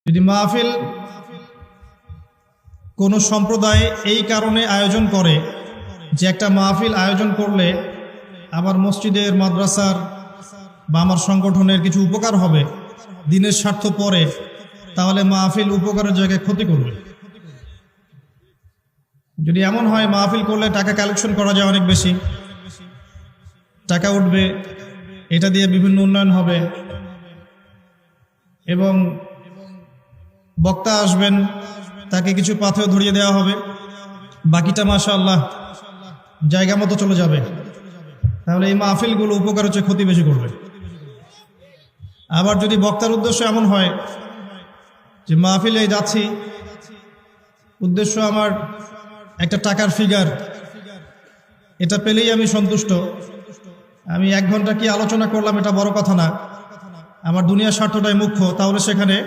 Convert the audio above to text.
যদি মাহফিল কোনো সম্প্রদায় এই কারণে আয়োজন করে যে একটা মাহফিল আয়োজন করলে আমার মসজিদের মাদ্রাসার বা আমার সংগঠনের কিছু উপকার হবে, দিনের স্বার্থ পরে, তাহলে মাহফিল উপকারের জায়গায় ক্ষতি করবে। যদি এমন হয় মাহফিল করলে টাকা কালেকশন করা যায়, অনেক বেশি টাকা উঠবে, এটা দিয়ে বিভিন্ন উন্নয়ন হবে এবং বক্তা আসবেন, তাকে কিছু পাথেও ধরিয়ে দেওয়া হবে, বাকিটা মাশাআল্লাহ জায়গা মতো চলে যাবে, তাহলে এই মাহফিলগুলো উপকার হচ্ছে ক্ষতি বেশি করবে। আবার যদি বক্তার উদ্দেশ্য এমন হয় যে মাহফিলে যাচ্ছি, উদ্দেশ্য আমার একটা টাকার ফিগার, এটা পেলেই আমি সন্তুষ্ট, আমি 1 ঘন্টা কি আলোচনা করলাম এটা বড় কথা না, আমার দুনিয়ার স্বার্থটাই মুখ্য, তাহলে সেখানে